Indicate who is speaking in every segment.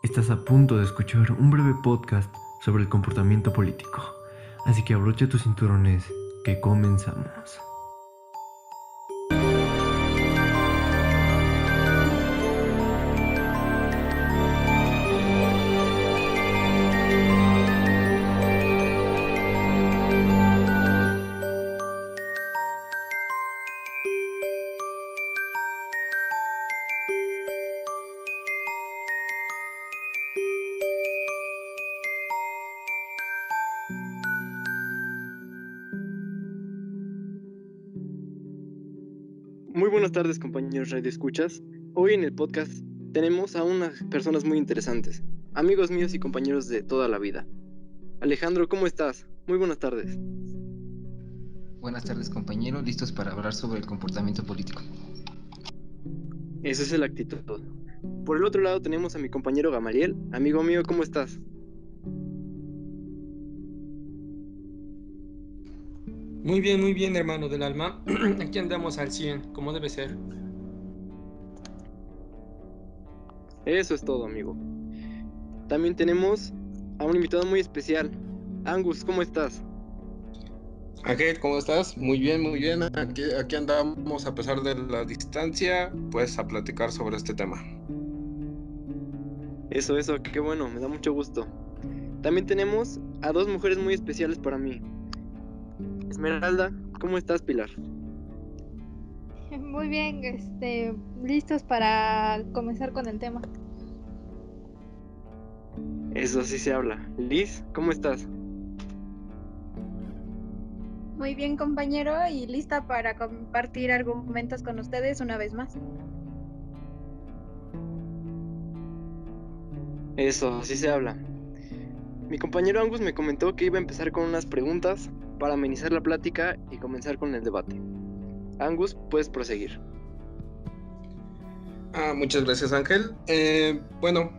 Speaker 1: Estás a punto de escuchar un breve podcast sobre el comportamiento político, así que abrocha tus cinturones, que comenzamos.
Speaker 2: Muy buenas tardes, compañeros Radio Escuchas. Hoy en el podcast tenemos a unas personas muy interesantes, amigos míos y compañeros de toda la vida. Alejandro, ¿cómo estás? Muy buenas tardes.
Speaker 3: Buenas tardes, compañeros, listos para hablar sobre el comportamiento político.
Speaker 2: Esa es la actitud. Por el otro lado tenemos a mi compañero Gamaliel. Amigo mío, ¿cómo estás?
Speaker 4: Muy bien, hermano del alma. Aquí andamos al 100, como debe ser.
Speaker 2: Eso es todo, amigo. También tenemos a un invitado muy especial. Angus, ¿cómo estás?
Speaker 5: Ángel, ¿cómo estás? Muy bien. Aquí andamos a pesar de la distancia, pues a platicar sobre este tema.
Speaker 2: Eso, qué bueno, me da mucho gusto. También tenemos a dos mujeres muy especiales para mí. Esmeralda, ¿cómo estás, Pilar?
Speaker 6: Muy bien, listos para comenzar con el tema.
Speaker 2: Eso sí se habla. Liz, ¿cómo estás?
Speaker 7: Muy bien, compañero, y lista para compartir argumentos con ustedes una vez más.
Speaker 2: Eso, sí se habla. Mi compañero Angus me comentó que iba a empezar con unas preguntas para amenizar la plática y comenzar con el debate. Angus, puedes proseguir.
Speaker 5: Muchas gracias, Ángel. Bueno,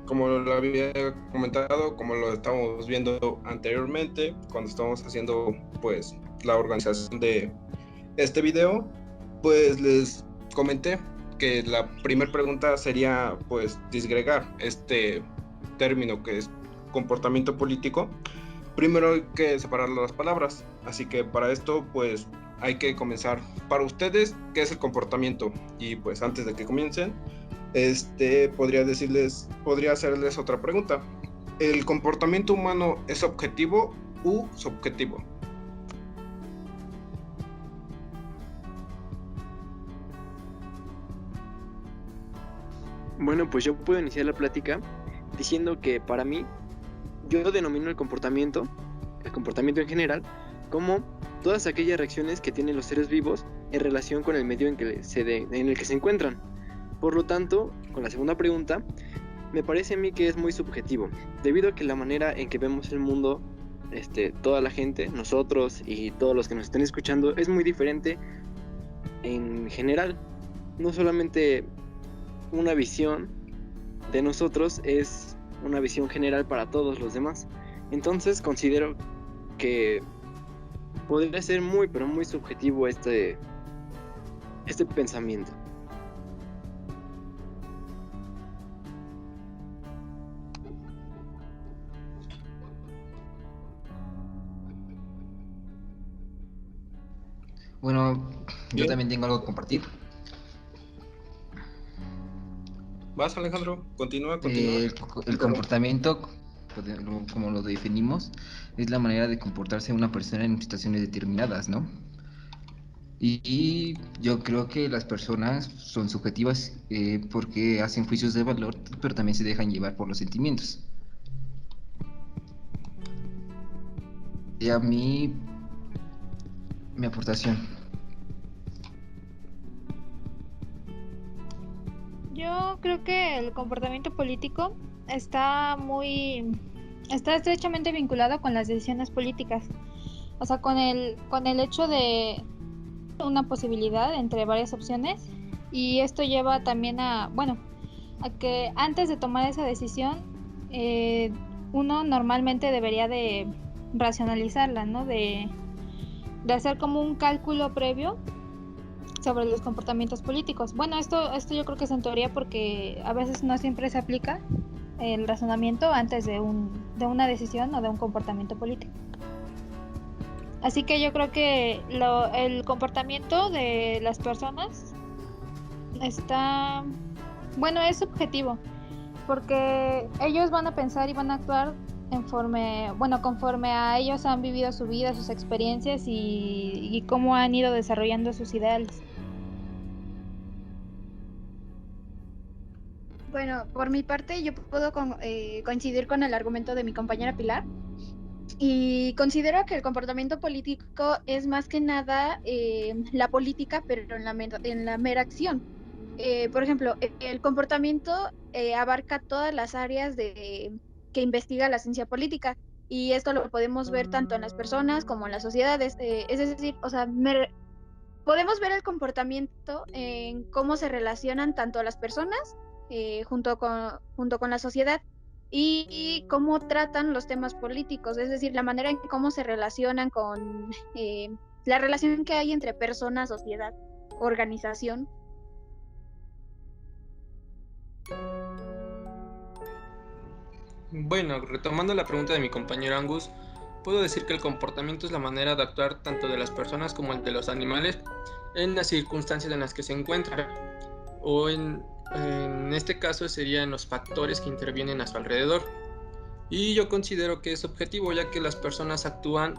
Speaker 5: como lo había comentado, como lo estábamos viendo anteriormente, cuando estábamos haciendo pues la organización de este video, pues les comenté que la primera pregunta sería pues disgregar este término que es comportamiento político. Primero hay que separar las palabras, así que para esto pues hay que comenzar. Para ustedes, ¿qué es el comportamiento? Y pues antes de que comiencen, podría hacerles otra pregunta. ¿El comportamiento humano es objetivo u subjetivo?
Speaker 2: Bueno, pues yo puedo iniciar la plática diciendo que para mí, yo denomino el comportamiento en general, como todas aquellas reacciones que tienen los seres vivos en relación con el medio en el que se encuentran. Por lo tanto, con la segunda pregunta, me parece a mí que es muy subjetivo, debido a que la manera en que vemos el mundo, toda la gente, nosotros y todos los que nos estén escuchando, es muy diferente en general. No solamente una visión de nosotros es una visión general para todos los demás. Entonces considero que podría ser muy, pero muy subjetivo este pensamiento.
Speaker 3: Bueno, yo también tengo algo que compartir.
Speaker 5: ¿Vas, Alejandro? Continúa.
Speaker 3: El comportamiento, como lo definimos, es la manera de comportarse de una persona en situaciones determinadas, ¿no? Y yo creo que las personas son subjetivas porque hacen juicios de valor, pero también se dejan llevar por los sentimientos. Y a mí, mi aportación.
Speaker 6: Yo creo que el comportamiento político está estrechamente vinculado con las decisiones políticas. O sea, con el hecho de una posibilidad entre varias opciones, y esto lleva también a que antes de tomar esa decisión, uno normalmente debería de racionalizarla, ¿no? De hacer como un cálculo previo sobre los comportamientos políticos. Bueno, esto yo creo que es en teoría, porque a veces no siempre se aplica, el razonamiento antes de una decisión o de un comportamiento político. Así que yo creo que el comportamiento de las personas es subjetivo, porque ellos van a pensar y van a actuar conforme a ellos han vivido su vida, sus experiencias y cómo han ido desarrollando sus ideales.
Speaker 7: Bueno, por mi parte yo puedo coincidir con el argumento de mi compañera Pilar y considero que el comportamiento político es más que nada la política, pero en la mera acción. Por ejemplo, el comportamiento abarca todas las áreas que investiga la ciencia política y esto lo podemos ver tanto en las personas como en las sociedades. Es decir, o sea, podemos ver el comportamiento en cómo se relacionan tanto las personas junto con la sociedad y cómo tratan los temas políticos, es decir, la manera en cómo se relacionan con la relación que hay entre persona, sociedad, organización.
Speaker 4: Bueno, retomando la pregunta de mi compañero Angus, puedo decir que el comportamiento es la manera de actuar tanto de las personas como el de los animales en las circunstancias en las que se encuentran, o en este caso serían los factores que intervienen a su alrededor. Y yo considero que es objetivo, ya que las personas actúan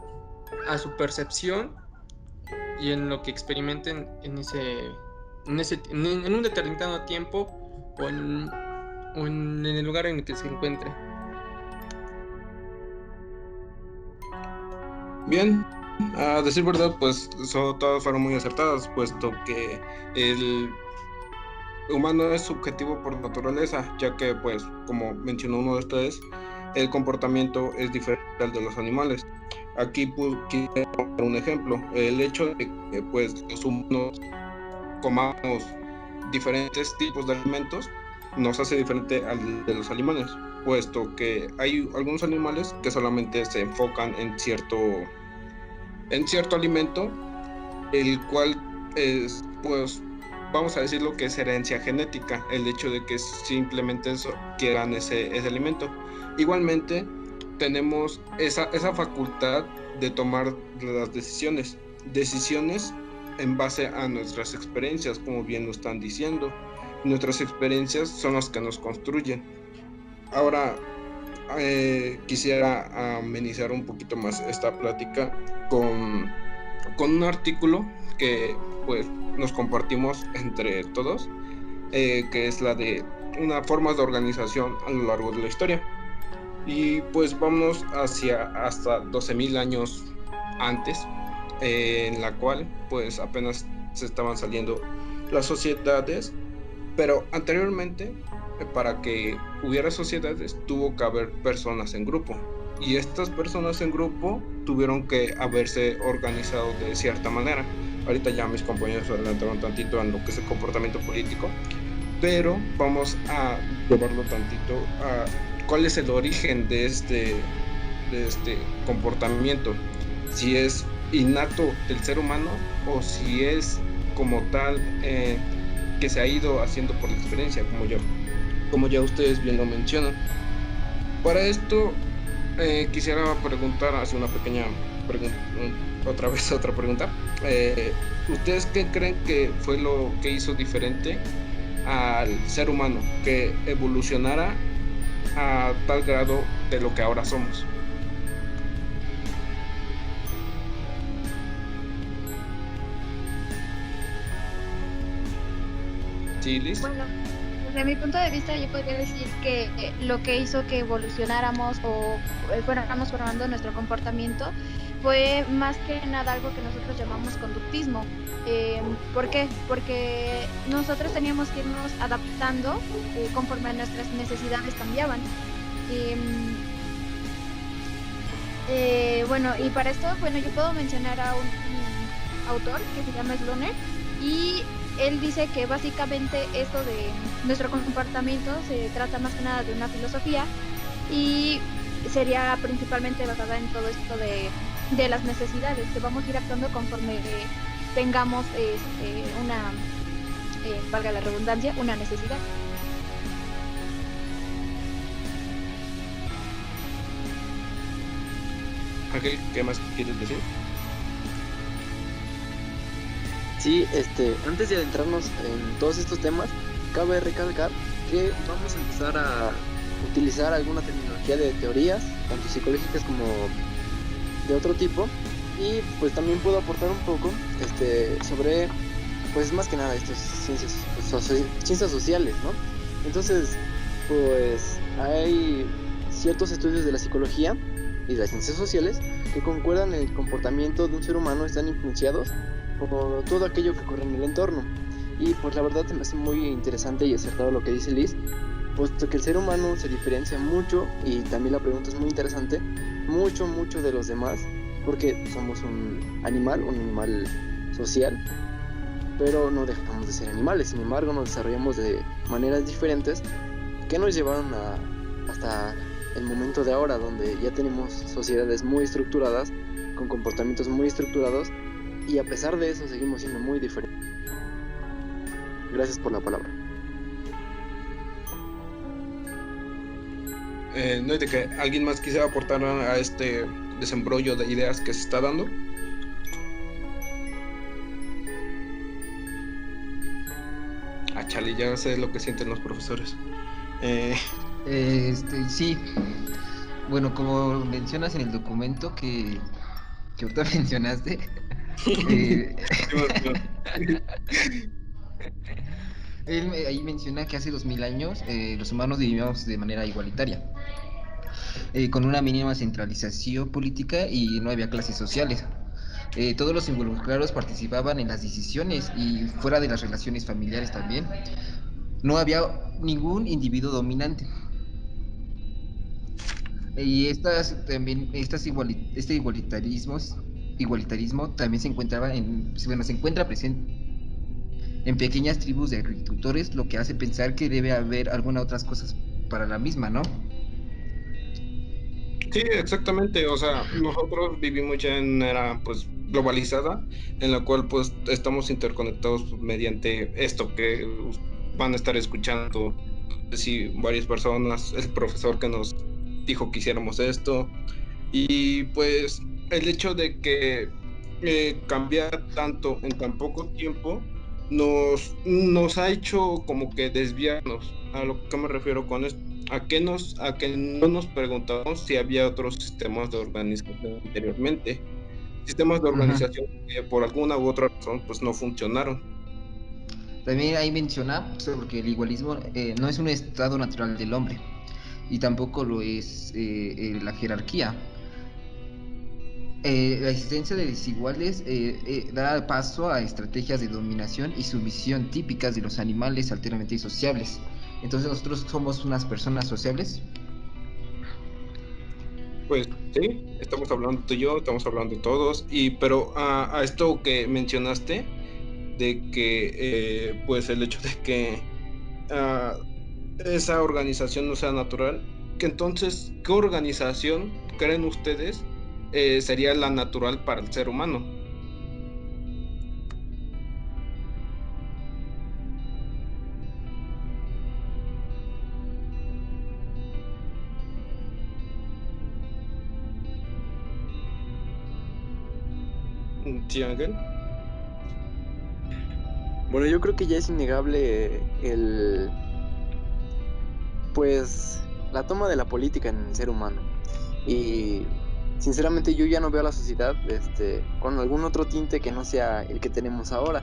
Speaker 4: a su percepción y en lo que experimenten en un determinado tiempo o en el lugar en el que se encuentre.
Speaker 5: Bien, a decir verdad, pues todas fueron muy acertadas, puesto que el humano es subjetivo por naturaleza, ya que, pues, como mencionó uno de ustedes, el comportamiento es diferente al de los animales. Aquí quiero dar un ejemplo, el hecho de que, pues, los humanos comamos diferentes tipos de alimentos nos hace diferente al de los animales, puesto que hay algunos animales que solamente se enfocan en cierto alimento, el cual es, pues, vamos a decirlo que es herencia genética, el hecho de que simplemente quieran ese alimento. Igualmente, tenemos esa facultad de tomar las decisiones en base a nuestras experiencias, como bien lo están diciendo. Nuestras experiencias son las que nos construyen. Ahora, quisiera amenizar un poquito más esta plática con un artículo que, pues, nos compartimos entre todos, que es la de una forma de organización a lo largo de la historia. Y pues vámonos hasta 12.000 años antes, en la cual pues apenas se estaban saliendo las sociedades, pero anteriormente, para que hubiera sociedades, tuvo que haber personas en grupo, y estas personas en grupo tuvieron que haberse organizado de cierta manera. Ahorita ya mis compañeros adelantaron tantito en lo que es el comportamiento político, pero vamos a llevarlo tantito a cuál es el origen de este comportamiento, si es innato del ser humano o si es como tal que se ha ido haciendo por la experiencia, como ya ustedes bien lo mencionan. Para esto quisiera preguntar, hacer una pequeña pregunta, otra pregunta. ¿Ustedes qué creen que fue lo que hizo diferente al ser humano que evolucionara a tal grado de lo que ahora somos? ¿Sí, Liz?
Speaker 7: Bueno, desde mi punto de vista yo podría decir que lo que hizo que evolucionáramos o fuéramos formando nuestro comportamiento fue más que nada algo que nosotros llamamos conductismo. ¿Por qué? Porque nosotros teníamos que irnos adaptando conforme nuestras necesidades cambiaban. Bueno, y para esto, bueno, yo puedo mencionar a un autor que se llama Sloner, y él dice que básicamente esto de nuestro comportamiento se trata más que nada de una filosofía y sería principalmente basada en todo esto de las necesidades, que vamos a ir actuando conforme tengamos una, valga la redundancia, una necesidad.
Speaker 5: Ángel, ¿qué más quieres decir?
Speaker 2: Sí, antes de adentrarnos en todos estos temas, cabe recalcar que vamos a empezar a utilizar alguna terminología de teorías, tanto psicológicas como de otro tipo, y pues también puedo aportar un poco sobre, pues más que nada estas ciencias sociales, ¿no? Entonces, pues hay ciertos estudios de la psicología y de las ciencias sociales que concuerdan en el comportamiento de un ser humano, están influenciados por todo aquello que ocurre en el entorno. Y pues la verdad me hace muy interesante y acertado lo que dice Liz, puesto que el ser humano se diferencia mucho, y también la pregunta es muy interesante, mucho de los demás, porque somos un animal social, pero no dejamos de ser animales. Sin embargo, nos desarrollamos de maneras diferentes que nos llevaron hasta el momento de ahora, donde ya tenemos sociedades muy estructuradas, con comportamientos muy estructurados, y a pesar de eso seguimos siendo muy diferentes. Gracias por la palabra.
Speaker 5: No hay de que alguien más quisiera aportar a este desembrollo de ideas que se está dando. Chale, ya sé lo que sienten los profesores.
Speaker 3: Sí. Bueno, como mencionas en el documento que ahorita mencionaste, él ahí menciona que hace 2000 años los humanos vivíamos de manera igualitaria, con una mínima centralización política y no había clases sociales. Todos los involucrados participaban en las decisiones y fuera de las relaciones familiares también. No había ningún individuo dominante. Y este igualitarismo también se encuentra presente en pequeñas tribus de agricultores, lo que hace pensar que debe haber algunas otras cosas para la misma, ¿no?
Speaker 5: Sí, exactamente. O sea, nosotros vivimos ya en una era pues globalizada, en la cual pues estamos interconectados mediante esto que van a estar escuchando, sí, varias personas, el profesor que nos dijo que hiciéramos esto, y pues el hecho de que cambiar tanto en tan poco tiempo nos ha hecho como que desviarnos. A lo que me refiero con esto, a que no nos preguntamos si había otros sistemas de organización anteriormente, sistemas de organización que por alguna u otra razón pues no funcionaron.
Speaker 3: También ahí menciona sobre que el igualismo no es un estado natural del hombre y tampoco lo es la jerarquía. La existencia de desiguales da paso a estrategias de dominación y sumisión típicas de los animales altamente sociables. Entonces nosotros somos unas personas sociables.
Speaker 5: Pues sí, estamos hablando tú y yo, estamos hablando todos, pero a esto que mencionaste, de que pues el hecho de que esa organización no sea natural, que entonces, ¿qué organización creen ustedes sería la natural para el ser humano? ¿Sí, Ángel?
Speaker 2: Bueno, yo creo que ya es innegable pues la toma de la política en el ser humano. Y sinceramente yo ya no veo a la sociedad con algún otro tinte que no sea el que tenemos ahora.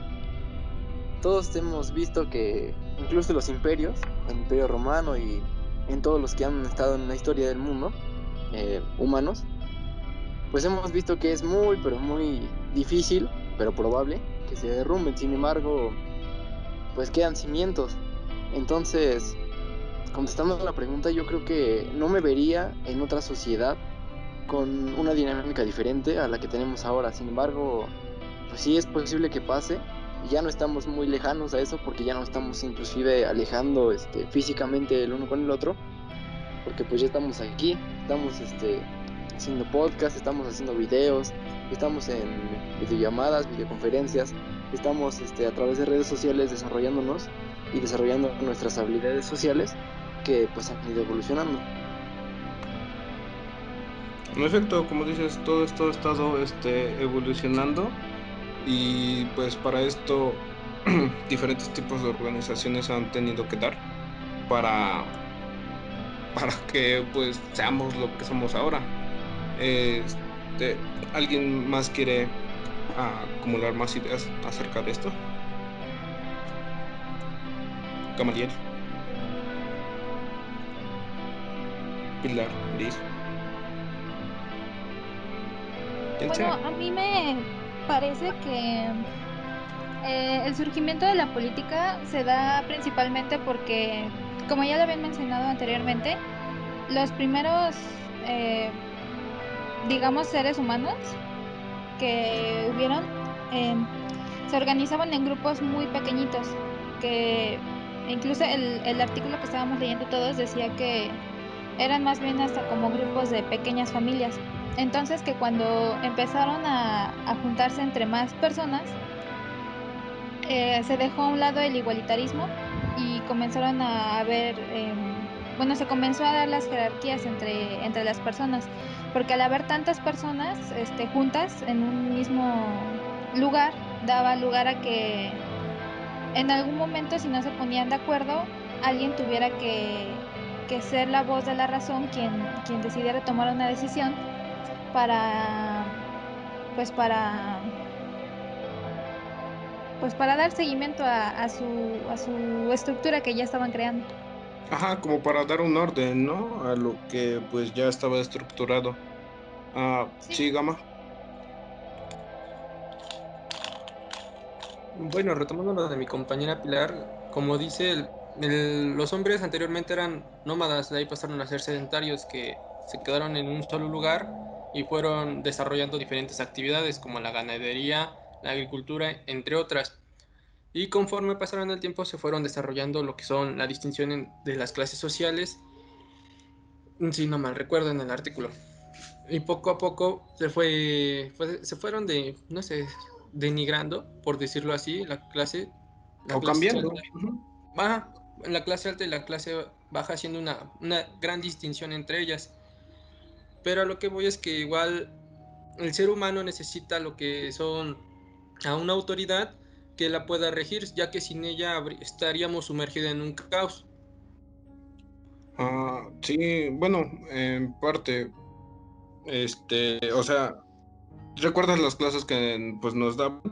Speaker 2: Todos hemos visto que incluso los imperios, el Imperio Romano y en todos los que han estado en la historia del mundo, humanos, pues hemos visto que es muy, pero muy difícil, pero probable, que se derrumben. Sin embargo, pues quedan cimientos. Entonces, contestando a la pregunta, yo creo que no me vería en otra sociedad con una dinámica diferente a la que tenemos ahora. Sin embargo, pues sí es posible que pase. Ya no estamos muy lejanos a eso, porque ya no estamos inclusive alejando físicamente el uno con el otro, porque pues ya estamos aquí, estamos haciendo podcast, estamos haciendo videos, estamos en videollamadas, videoconferencias, estamos a través de redes sociales desarrollándonos y desarrollando nuestras habilidades sociales que pues han ido evolucionando.
Speaker 5: En efecto, como dices, todo esto ha estado evolucionando y pues para esto diferentes tipos de organizaciones han tenido que dar para, para que pues seamos lo que somos ahora. Este, ¿Alguien más quiere acumular más ideas acerca de esto? Gamaliel, Pilar, Liz, quien
Speaker 6: Bueno,
Speaker 5: sea.
Speaker 6: a mí me parece que el surgimiento de la política se da principalmente porque, como ya lo habían mencionado anteriormente, los primeros, eh, digamos, seres humanos que hubieron eh, se organizaban en grupos muy pequeñitos, que incluso el artículo que estábamos leyendo todos decía que eran más bien hasta como grupos de pequeñas familias. Entonces que cuando empezaron a juntarse entre más personas, se dejó a un lado el igualitarismo y comenzaron a ver, bueno, se comenzó a dar las jerarquías entre las personas, porque al haber tantas personas juntas en un mismo lugar, daba lugar a que en algún momento, si no se ponían de acuerdo, alguien tuviera que ser la voz de la razón, quien decidiera tomar una decisión para, pues para pues para dar seguimiento a su estructura que ya estaban creando.
Speaker 5: Ajá, como para dar un orden, ¿no? A lo que pues ya estaba estructurado.
Speaker 6: Sí,
Speaker 5: Sí, Gama.
Speaker 4: Bueno, retomando lo de mi compañera Pilar, como dice, los hombres anteriormente eran nómadas, de ahí pasaron a ser sedentarios que se quedaron en un solo lugar y fueron desarrollando diferentes actividades como la ganadería, la agricultura, entre otras. Y conforme pasaron el tiempo se fueron desarrollando lo que son la distinción de las clases sociales, si no mal recuerdo en el artículo. Y poco a poco se fueron no sé, denigrando, por decirlo así, la
Speaker 5: O
Speaker 4: clase
Speaker 5: cambiando.
Speaker 4: alta,
Speaker 5: Ujú.
Speaker 4: baja, la clase alta y la clase baja, haciendo una gran distinción entre ellas. Pero a lo que voy es que igual el ser humano necesita lo que son a una autoridad que la pueda regir, ya que sin ella estaríamos sumergidos en un caos.
Speaker 5: Sí, bueno, en parte, o sea, ¿recuerdas las clases que pues nos daban?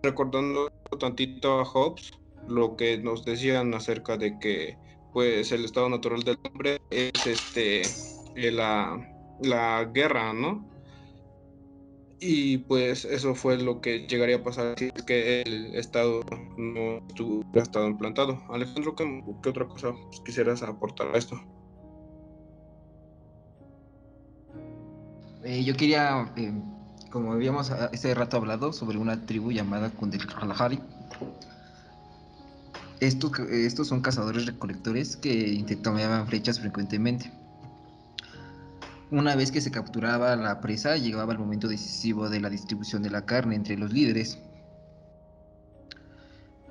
Speaker 5: Recordando tantito a Hobbes, lo que nos decían acerca de que pues el estado natural del hombre es la guerra, ¿no? Y pues eso fue lo que llegaría a pasar si es que el estado no hubiera estado implantado. Alejandro, ¿qué otra cosa pues, quisieras aportar a esto?
Speaker 3: Yo quería, como habíamos este rato hablado sobre una tribu llamada Kundel Kalahari. Estos son cazadores recolectores que intercambiaban flechas frecuentemente. Una vez que se capturaba la presa, llegaba el momento decisivo de la distribución de la carne entre los líderes.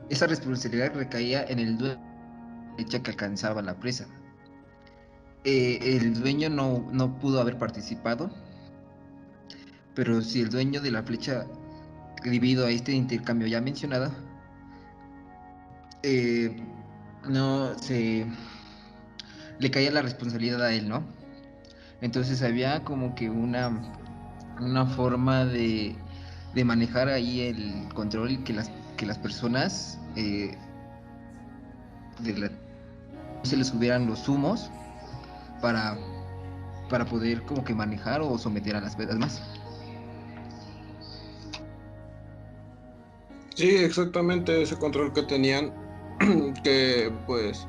Speaker 3: Esa responsabilidad recaía en el dueño de la flecha que alcanzaba la presa. El dueño no pudo haber participado, pero si el dueño de la flecha, debido a este intercambio ya mencionado, eh, no se le caía la responsabilidad a él, ¿no? Entonces había como que una forma de manejar ahí el control que las personas se les hubieran los humos para, para poder como que manejar o someter a las demás.
Speaker 5: Sí, exactamente ese control que tenían, que pues,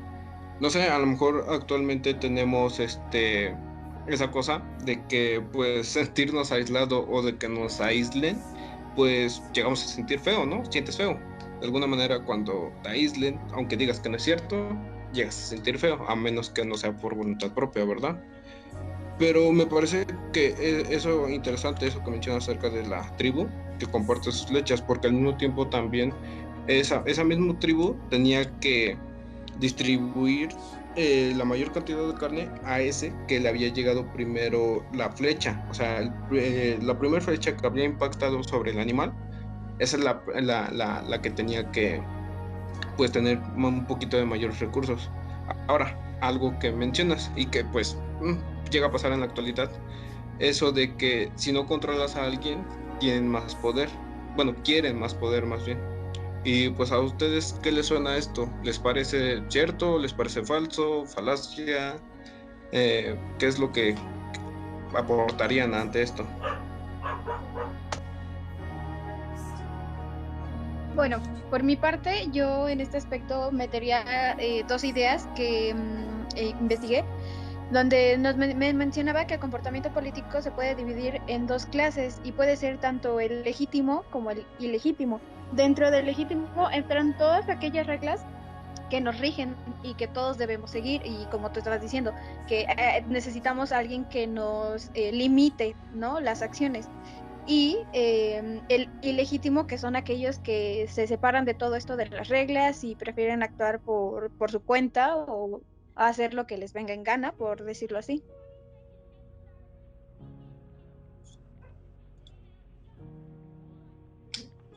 Speaker 5: no sé, a lo mejor actualmente tenemos esa cosa de que pues sentirnos aislados o de que nos aíslen, pues llegamos a sentir feo, ¿no? Sientes feo. De alguna manera cuando te aíslen, aunque digas que no es cierto, llegas a sentir feo, a menos que no sea por voluntad propia, ¿verdad? Pero me parece que eso interesante, eso que mencionas acerca de la tribu que comparte sus flechas, porque al mismo tiempo también esa misma tribu tenía que distribuir la mayor cantidad de carne a ese que le había llegado primero la flecha. O sea, la primera flecha que había impactado sobre el animal, esa es la que tenía que pues tener un poquito de mayores recursos. Ahora, algo que mencionas y que pues llega a pasar en la actualidad, eso de que si no controlas a alguien, tienen más poder. Bueno, quieren más poder más bien. Y pues a ustedes, ¿qué les suena esto? ¿Les parece cierto? ¿Les parece falso? ¿Falacia? ¿Qué es lo que aportarían ante esto?
Speaker 7: Bueno, por mi parte, yo en este aspecto metería dos ideas que investigué, donde me mencionaba que el comportamiento político se puede dividir en dos clases y puede ser tanto el legítimo como el ilegítimo. Dentro del legítimo entran todas aquellas reglas que nos rigen y que todos debemos seguir, y como tú estabas diciendo, que necesitamos a alguien que nos limite, ¿no?, las acciones. Y el ilegítimo, que son aquellos que se separan de todo esto de las reglas y prefieren actuar por su cuenta o hacer lo que les venga en gana, por decirlo así.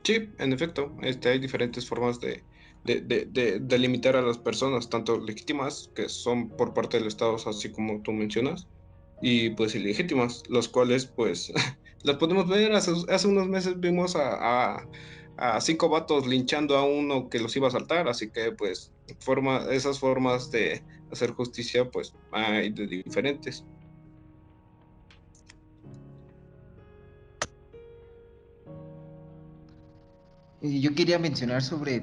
Speaker 5: Sí, en efecto, hay diferentes formas de limitar a las personas, tanto legítimas, que son por parte del Estado, así como tú mencionas, y pues ilegítimas, los cuales pues las podemos ver. Hace unos meses vimos a 5 vatos linchando a uno que los iba a asaltar, así que pues esas formas de hacer justicia pues hay de diferentes.
Speaker 3: Y yo quería mencionar sobre,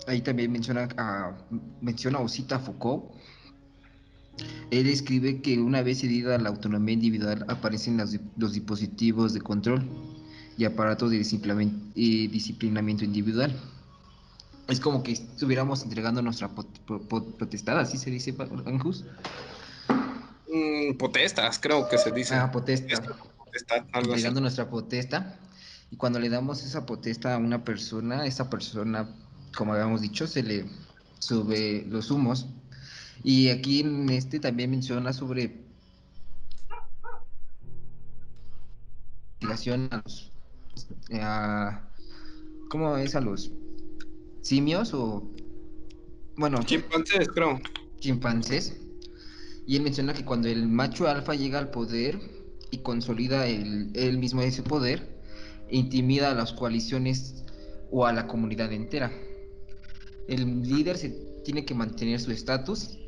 Speaker 3: ahí también menciona Osita Foucault. Él escribe que una vez cedida la autonomía individual aparecen los dispositivos de control y aparatos de disciplinamiento individual. Es como que estuviéramos entregando nuestra potestad, así se dice, Angus.
Speaker 5: Potestas, creo que se dice.
Speaker 3: Potestad.
Speaker 5: Potestad, algo así.
Speaker 3: Entregando nuestra potestad. Y cuando le damos esa potestad a una persona, esa persona, como habíamos dicho, se le sube los humos. Y aquí en este también menciona sobre investigación a los ¿cómo es? A los simios o bueno,
Speaker 5: Chimpancés, creo.
Speaker 3: chimpancés. Y él menciona que cuando el macho alfa llega al poder y consolida él mismo ese poder, intimida a las coaliciones o a la comunidad entera. El líder se tiene que mantener su estatus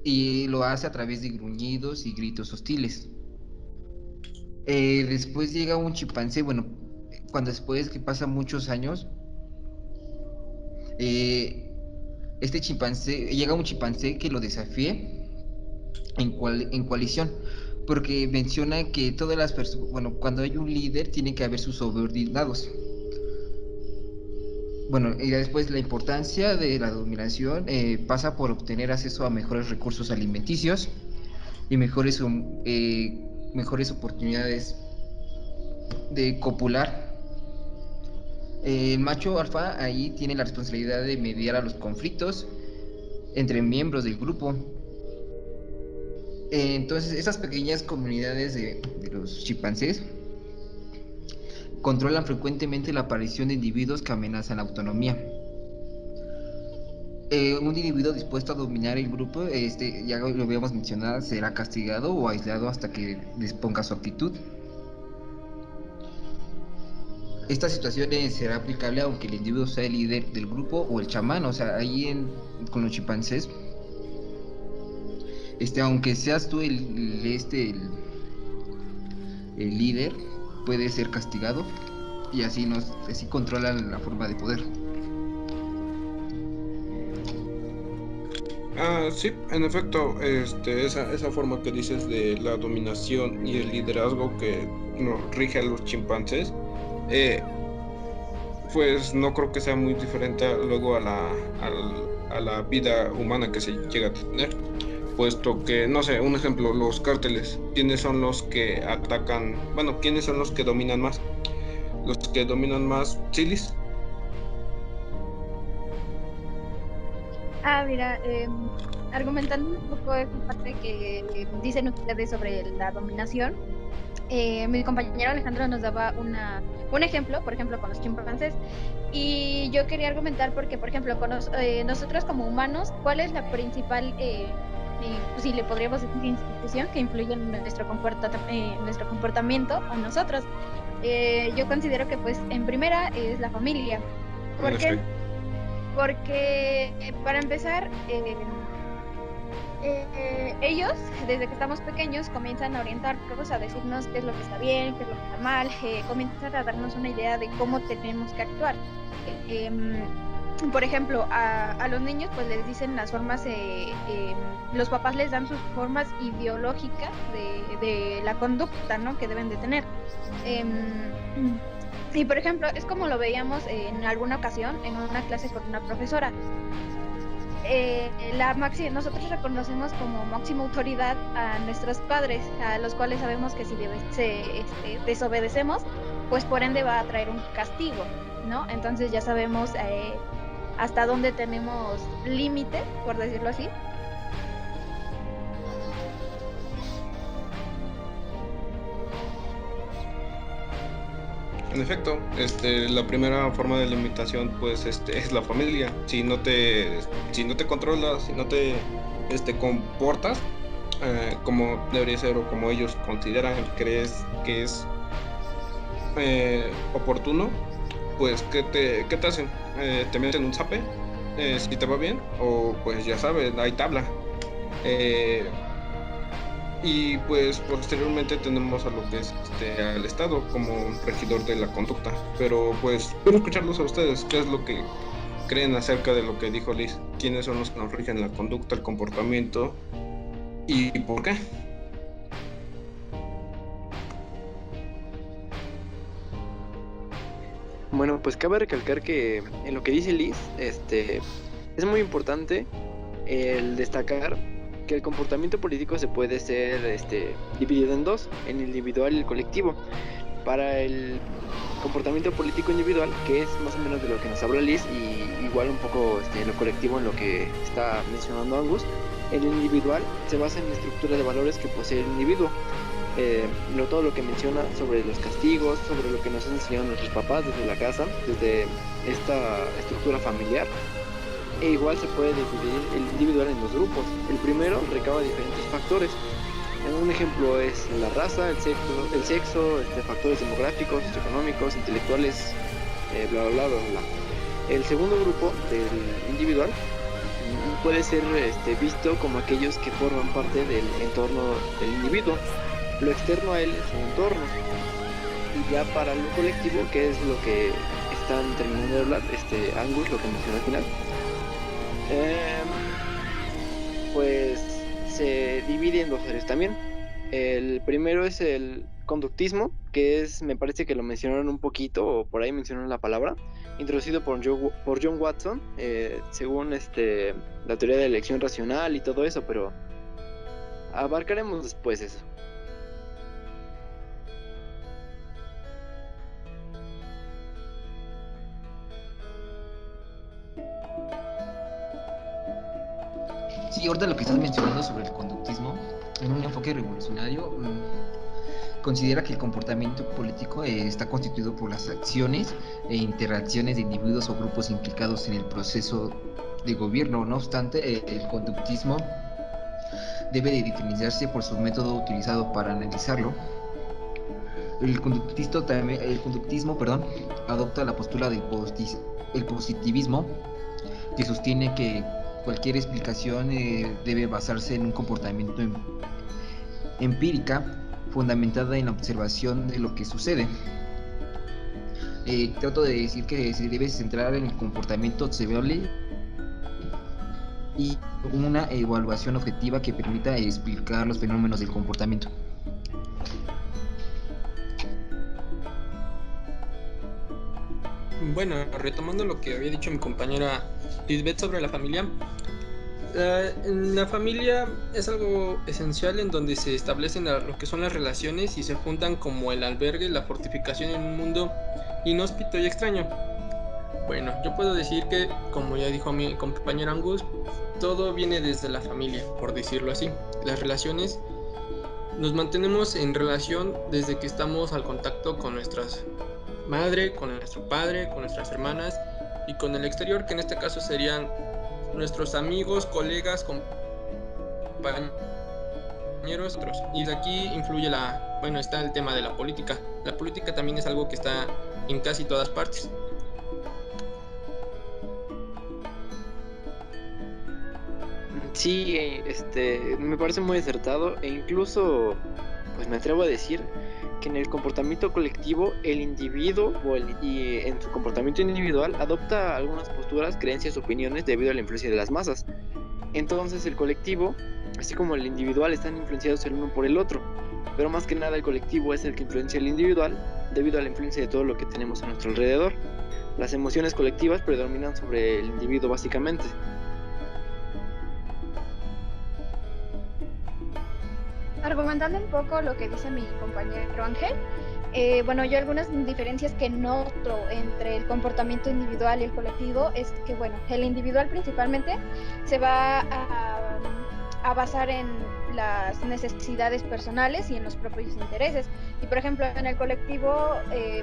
Speaker 3: y lo hace a través de gruñidos y gritos hostiles. Después llega un chimpancé, bueno, cuando después que pasan muchos años, llega un chimpancé que lo desafíe en coalición, porque menciona que todas las personas, bueno, cuando hay un líder tiene que haber sus subordinados. Bueno, y después la importancia de la dominación pasa por obtener acceso a mejores recursos alimenticios y mejores oportunidades de copular. El macho alfa ahí tiene la responsabilidad de mediar a los conflictos entre miembros del grupo. Entonces, esas pequeñas comunidades de los chimpancés controlan frecuentemente la aparición de individuos que amenazan la autonomía. Un individuo dispuesto a dominar el grupo, ya lo habíamos mencionado, será castigado o aislado hasta que disponga su actitud. Esta situación será aplicable aunque el individuo sea el líder del grupo o el chamán. O sea, ahí con los chimpancés, aunque seas tú el líder, puede ser castigado y así controlan la forma de poder.
Speaker 5: Sí, en efecto, esa forma que dices de la dominación y el liderazgo que rige a los chimpancés, pues no creo que sea muy diferente luego a la vida humana que se llega a tener, puesto que, no sé, un ejemplo, los cárteles, ¿quiénes son los que atacan? Bueno, ¿quiénes son los que dominan más? Los que dominan más, ¿Chilis?
Speaker 7: Mira, argumentando un poco esa parte que dicen ustedes sobre la dominación, mi compañero Alejandro nos daba un ejemplo, por ejemplo, con los chimpancés. Y yo quería argumentar porque, por ejemplo, nosotros como humanos, ¿cuál es la principal, si le podríamos decir, institución que influye en nuestro comportamiento a nosotros? Yo considero que, pues, en primera es la familia. ¿Por qué? Porque, para empezar, ellos, desde que estamos pequeños, comienzan a orientarnos, a decirnos qué es lo que está bien, qué es lo que está mal, comienzan a darnos una idea de cómo tenemos que actuar. Por ejemplo, a los niños pues les dicen las formas, los papás les dan sus formas ideológicas de la conducta, ¿no?, que deben de tener. Y por ejemplo, es como lo veíamos en alguna ocasión en una clase con una profesora. Nosotros reconocemos como máxima autoridad a nuestros padres, a los cuales sabemos que si desobedecemos, pues por ende va a traer un castigo, ¿no? Entonces ya sabemos hasta dónde tenemos límite, por decirlo así.
Speaker 5: En efecto, la primera forma de limitación pues es la familia. Si no te controlas, si no te comportas como debería ser o como ellos consideran, crees que es oportuno, pues ¿qué te hacen? Te meten un zape, si te va bien, o pues ya sabes, hay tabla. Y pues posteriormente tenemos a lo que es al Estado como regidor de la conducta. Pero pues quiero escucharlos a ustedes. ¿Qué es lo que creen acerca de lo que dijo Liz? ¿Quiénes son los que nos rigen la conducta, el comportamiento y por qué?
Speaker 2: Bueno, pues cabe recalcar que en lo que dice Liz, es muy importante el destacar que el comportamiento político se puede ser dividido en dos, en el individual y el colectivo. Para el comportamiento político individual, que es más o menos de lo que nos habla Liz, y igual un poco lo colectivo en lo que está mencionando Angus, el individual se basa en la estructura de valores que posee el individuo. Todo lo que menciona sobre los castigos, sobre lo que nos han enseñado nuestros papás desde la casa, desde esta estructura familiar. E igual se puede dividir el individual en dos grupos. El primero recaba diferentes factores. Un ejemplo es la raza, el sexo, factores demográficos, socioeconómicos, intelectuales, bla bla bla bla bla. El segundo grupo del individual puede ser visto como aquellos que forman parte del entorno del individuo. Lo externo a él es su entorno. Y ya para lo colectivo, que es lo que están terminando de hablar, Angus, lo que mencionó al final, pues se divide en dos áreas también. El primero es el conductismo, que es, me parece que lo mencionaron un poquito, o por ahí mencionaron la palabra, introducido por John Watson, según la teoría de la elección racional y todo eso, pero abarcaremos después eso.
Speaker 3: Sí, ahorita lo que estás mencionando sobre el conductismo, en un enfoque revolucionario, considera que el comportamiento político está constituido por las acciones e interacciones de individuos o grupos implicados en el proceso de gobierno. No obstante, el conductismo debe de diferenciarse por su método utilizado para analizarlo. El conductismo, adopta la postura del positivismo, que sostiene que cualquier explicación debe basarse en un comportamiento empírica fundamentada en la observación de lo que sucede. Trato de decir que se debe centrar en el comportamiento observable y una evaluación objetiva que permita explicar los fenómenos del comportamiento.
Speaker 4: Bueno, retomando lo que había dicho mi compañera Lisbeth sobre la familia, la familia es algo esencial en donde se establecen lo que son las relaciones y se juntan como el albergue, la fortificación en un mundo inhóspito y extraño. Bueno, yo puedo decir que, como ya dijo mi compañero Angus, todo viene desde la familia, por decirlo así. Las relaciones, nos mantenemos en relación desde que estamos al contacto con nuestras madre, con nuestro padre, con nuestras hermanas y con el exterior, que en este caso serían nuestros amigos, colegas, compañeros. Y de aquí influye está el tema de la política. La política también es algo que está en casi todas partes.
Speaker 2: Sí, me parece muy acertado e incluso, pues me atrevo a decir que en el comportamiento colectivo el individuo y en su comportamiento individual adopta algunas posturas, creencias, opiniones debido a la influencia de las masas. Entonces el colectivo, así como el individual, están influenciados el uno por el otro, pero más que nada el colectivo es el que influencia al individual debido a la influencia de todo lo que tenemos a nuestro alrededor. Las emociones colectivas predominan sobre el individuo básicamente.
Speaker 7: Argumentando un poco lo que dice mi compañero Ángel, yo algunas diferencias que noto entre el comportamiento individual y el colectivo es que, el individual principalmente se va a basar en las necesidades personales y en los propios intereses. Y, por ejemplo, en el colectivo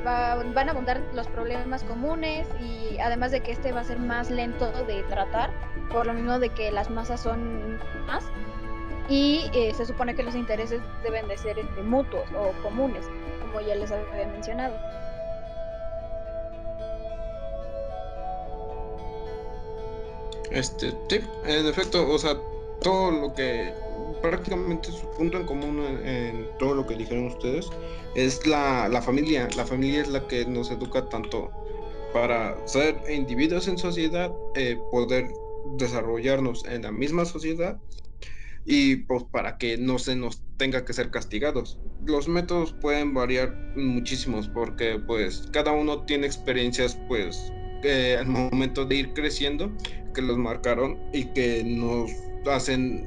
Speaker 7: van a abundar los problemas comunes y además de que va a ser más lento de tratar, por lo mismo de que las masas son más. Y se supone que los intereses deben de ser mutuos o comunes, como ya les había mencionado.
Speaker 5: Sí, en efecto, o sea, todo lo que prácticamente su punto en común en todo lo que dijeron ustedes es la familia. La familia es la que nos educa tanto para ser individuos en sociedad, poder desarrollarnos en la misma sociedad y pues para que no se nos tenga que ser castigados. Los métodos pueden variar muchísimos porque pues cada uno tiene experiencias pues al momento de ir creciendo que los marcaron y que nos hacen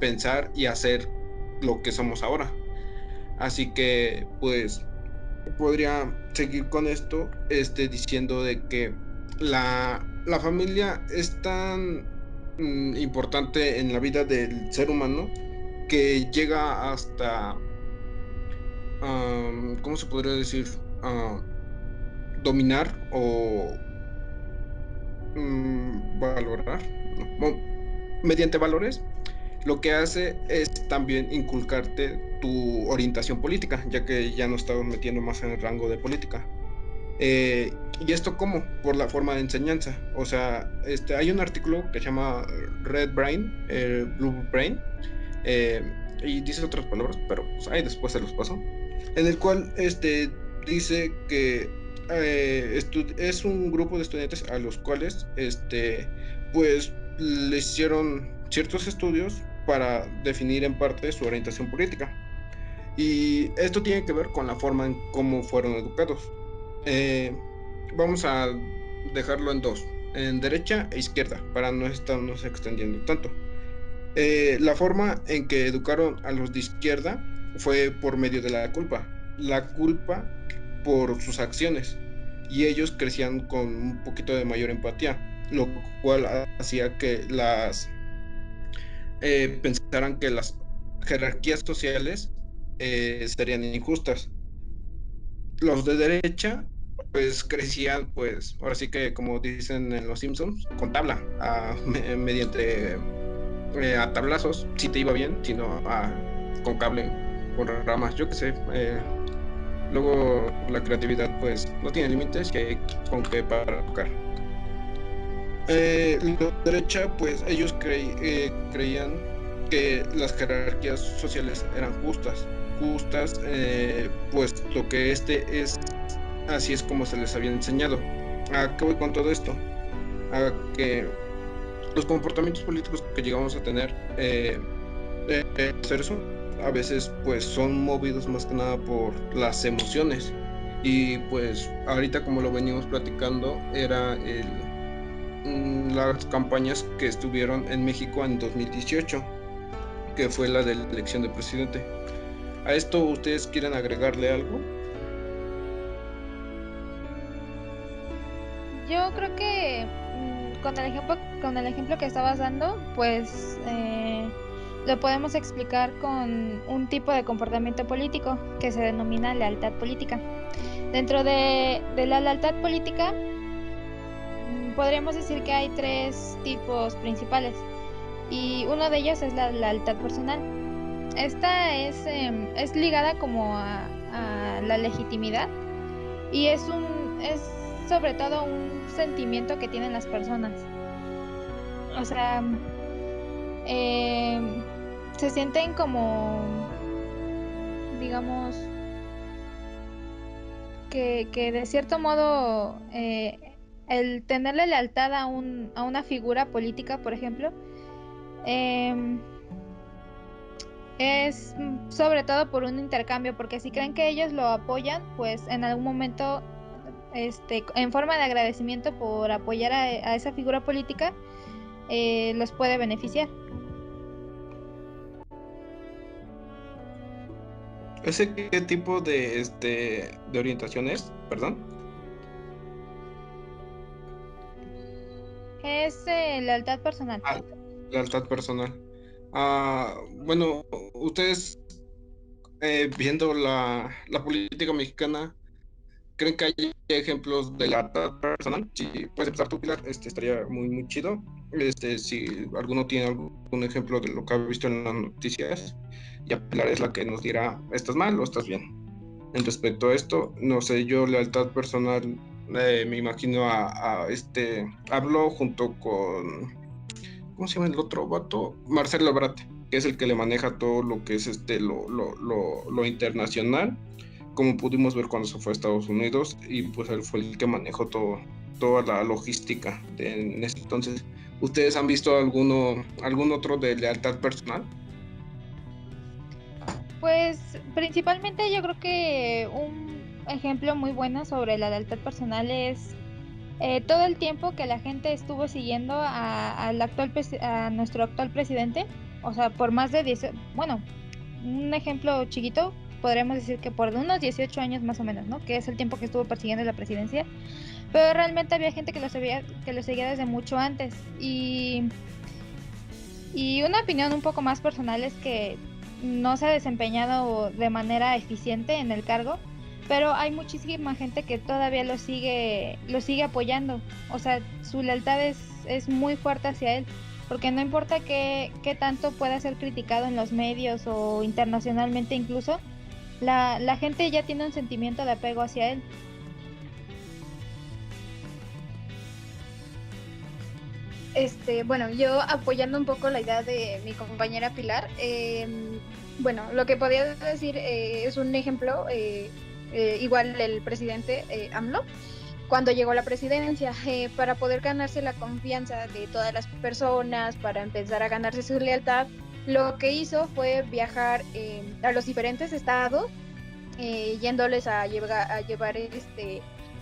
Speaker 5: pensar y hacer lo que somos ahora. Así que pues podría seguir con esto diciendo de que la familia es tan importante en la vida del ser humano que llega hasta ¿cómo se podría decir? Dominar o valorar, ¿no? Bueno, mediante valores lo que hace es también inculcarte tu orientación política, ya que ya nos estamos metiendo más en el rango de política. ¿Y esto cómo? Por la forma de enseñanza. O sea, hay un artículo que se llama Red Brain, Blue Brain, y dice otras palabras, pero pues, ahí después se los paso, en el cual dice que es un grupo de estudiantes a los cuales pues les hicieron ciertos estudios para definir en parte su orientación política. Y esto tiene que ver con la forma en cómo fueron educados. Vamos a dejarlo en dos, en derecha e izquierda, para no estarnos extendiendo tanto. La forma en que educaron a los de izquierda fue por medio de la culpa por sus acciones, y ellos crecían con un poquito de mayor empatía, lo cual hacía que pensaran que las jerarquías sociales serían injustas. Los de derecha pues crecían, pues ahora sí que como dicen en Los Simpsons, con tabla, mediante a tablazos, si te iba bien, si no con cable, con ramas, yo qué sé. Luego la creatividad pues no tiene límites y hay con qué para tocar. Los de derecha pues ellos creían que las jerarquías sociales eran justas, pues lo que es así es como se les había enseñado. ¿A qué voy con todo esto? A que los comportamientos políticos que llegamos a tener seres a veces pues son movidos más que nada por las emociones, y pues ahorita como lo venimos platicando era las campañas que estuvieron en México en 2018, que fue la de la elección de presidente. ¿A esto ustedes quieren agregarle algo?
Speaker 6: Yo creo que con el ejemplo que estabas dando, pues lo podemos explicar con un tipo de comportamiento político que se denomina lealtad política. Dentro de la lealtad política, podríamos decir que hay tres tipos principales y uno de ellos es la lealtad personal. Esta es ligada como a la legitimidad y es sobre todo un sentimiento que tienen las personas. O sea, se sienten como, digamos, que de cierto modo el tenerle lealtad a una figura política, por ejemplo, es sobre todo por un intercambio, porque si creen que ellos lo apoyan, pues en algún momento, en forma de agradecimiento por apoyar a esa figura política, los puede beneficiar.
Speaker 5: ¿Ese qué tipo de orientación es? Perdón.
Speaker 6: Es lealtad personal.
Speaker 5: Lealtad personal. Bueno, ustedes viendo la política mexicana, ¿creen que hay ejemplos de lealtad personal? Si puedes empezar tú, Pilar, estaría muy, muy chido. Si alguno tiene algún ejemplo de lo que ha visto en las noticias, ya Pilar es la que nos dirá, ¿estás mal o estás bien? En respecto a esto, no sé, yo lealtad personal me imagino hablo junto con, ¿cómo se llama el otro vato? Marcelo Ebrard, que es el que le maneja todo lo que es lo internacional, como pudimos ver cuando se fue a Estados Unidos, y pues él fue el que manejó toda la logística en ese entonces. ¿Ustedes han visto algún otro de lealtad personal?
Speaker 6: Pues principalmente yo creo que un ejemplo muy bueno sobre la lealtad personal es todo el tiempo que la gente estuvo siguiendo a nuestro actual presidente, o sea, por más de 10, bueno, un ejemplo chiquito, podríamos decir que por unos 18 años más o menos, ¿no? Que es el tiempo que estuvo persiguiendo la presidencia, pero realmente había gente que lo seguía desde mucho antes. Y una opinión un poco más personal es que no se ha desempeñado de manera eficiente en el cargo, pero hay muchísima gente que todavía lo sigue apoyando. O sea, su lealtad es muy fuerte hacia él, porque no importa qué tanto pueda ser criticado en los medios o internacionalmente incluso, la gente ya tiene un sentimiento de apego hacia él.
Speaker 7: Bueno, yo apoyando un poco la idea de mi compañera Pilar, bueno, lo que podría decir es un ejemplo, igual el presidente AMLO, cuando llegó a la presidencia, para poder ganarse la confianza de todas las personas, para empezar a ganarse su lealtad, lo que hizo fue viajar a los diferentes estados, yéndoles a llevar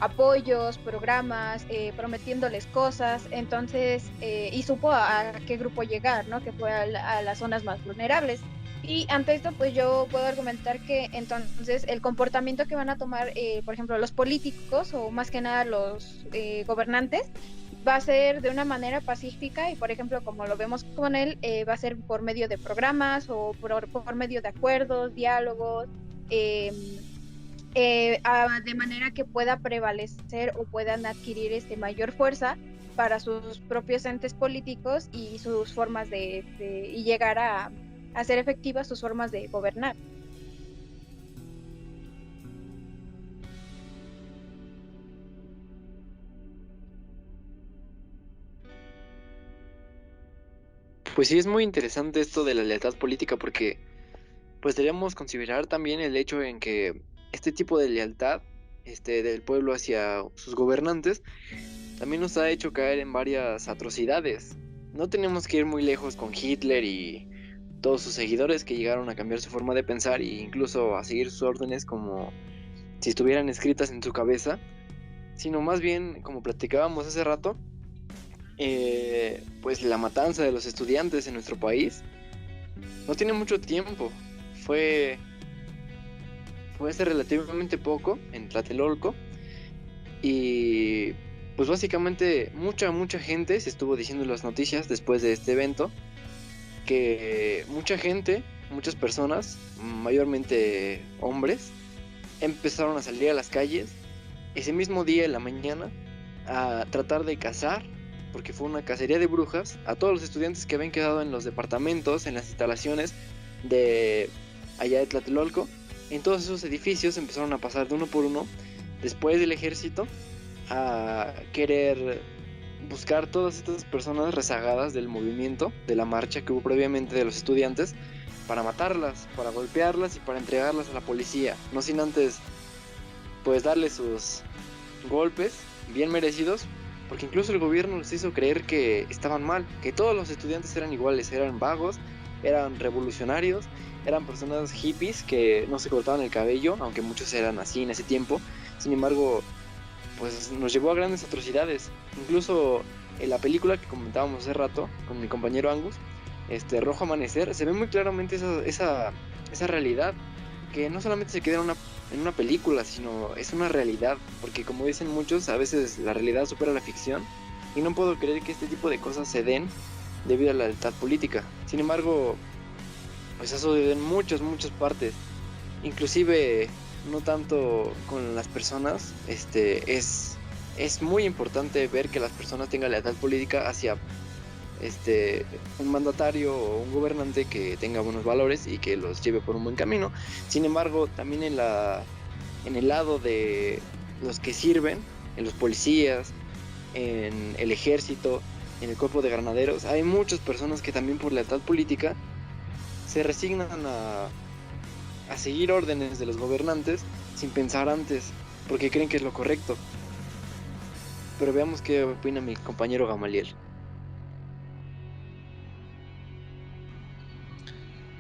Speaker 7: apoyos, programas, prometiéndoles cosas, entonces, y supo a qué grupo llegar, ¿no? Que fue a las zonas más vulnerables. Y ante esto, pues yo puedo argumentar que entonces el comportamiento que van a tomar, por ejemplo, los políticos o más que nada los gobernantes, va a ser de una manera pacífica y, por ejemplo, como lo vemos con él, va a ser por medio de programas o por medio de acuerdos, diálogos, de manera que pueda prevalecer o puedan adquirir mayor fuerza para sus propios entes políticos y sus formas y llegar a hacer efectivas sus formas de gobernar.
Speaker 2: Pues sí, es muy interesante esto de la lealtad política porque pues deberíamos considerar también el hecho en que este tipo de lealtad del pueblo hacia sus gobernantes también nos ha hecho caer en varias atrocidades. No tenemos que ir muy lejos con Hitler y todos sus seguidores que llegaron a cambiar su forma de pensar e incluso a seguir sus órdenes como si estuvieran escritas en su cabeza, sino más bien, como platicábamos hace rato, pues la matanza de los estudiantes en nuestro país no tiene mucho tiempo. Fue hace relativamente poco en Tlatelolco y pues básicamente mucha gente se estuvo diciendo en las noticias después de este evento que mucha gente, muchas personas, mayormente hombres, empezaron a salir a las calles ese mismo día en la mañana a tratar de cazar, porque fue una cacería de brujas, a todos los estudiantes que habían quedado en los departamentos, en las instalaciones de allá de Tlatelolco. En todos esos edificios empezaron a pasar de uno por uno, después del ejército, a querer buscar todas estas personas rezagadas del movimiento, de la marcha que hubo previamente de los estudiantes, para matarlas, para golpearlas y para entregarlas a la policía, no sin antes pues darles sus golpes bien merecidos, porque incluso el gobierno les hizo creer que estaban mal, que todos los estudiantes eran iguales, eran vagos, eran revolucionarios, eran personas hippies que no se cortaban el cabello, aunque muchos eran así en ese tiempo. Sin embargo, pues nos llevó a grandes atrocidades. Incluso en la película que comentábamos hace rato con mi compañero Angus, Rojo Amanecer, se ve muy claramente esa realidad, que no solamente se queda en una película, sino es una realidad, porque como dicen muchos, a veces la realidad supera la ficción, y no puedo creer que este tipo de cosas se den debido a la lealtad política. Sin embargo, pues eso en muchas partes, inclusive no tanto con las personas. Es muy importante ver que las personas tengan lealtad política hacia un mandatario o un gobernante que tenga buenos valores y que los lleve por un buen camino. Sin embargo, también en el lado de los que sirven, en los policías, en el ejército, en el cuerpo de granaderos, hay muchas personas que también por lealtad política se resignan a seguir órdenes de los gobernantes sin pensar antes, porque creen que es lo correcto. Pero veamos qué opina mi compañero Gamaliel.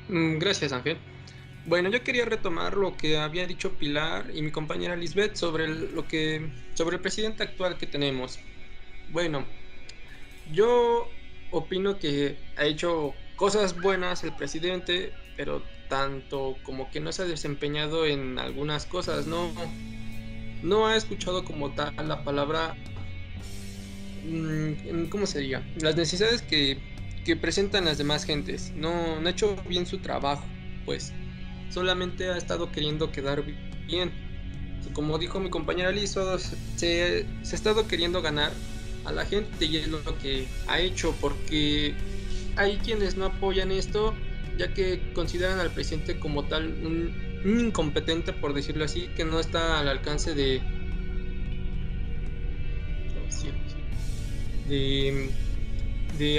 Speaker 4: Gracias, Ángel. Bueno, yo quería retomar lo que había dicho Pilar y mi compañera Lisbeth sobre el presidente actual que tenemos. Bueno, yo opino que ha hecho cosas buenas el presidente, pero tanto como que no se ha desempeñado en algunas cosas, no ha escuchado como tal la palabra, ¿cómo se diga? Las necesidades que presentan las demás gentes. No ha hecho bien su trabajo, pues solamente ha estado queriendo quedar bien. Como dijo mi compañera Liz, se ha estado queriendo ganar a la gente, y es lo que ha hecho, porque hay quienes no apoyan esto, ya que consideran al presidente como tal un incompetente, por decirlo así, que no está al alcance de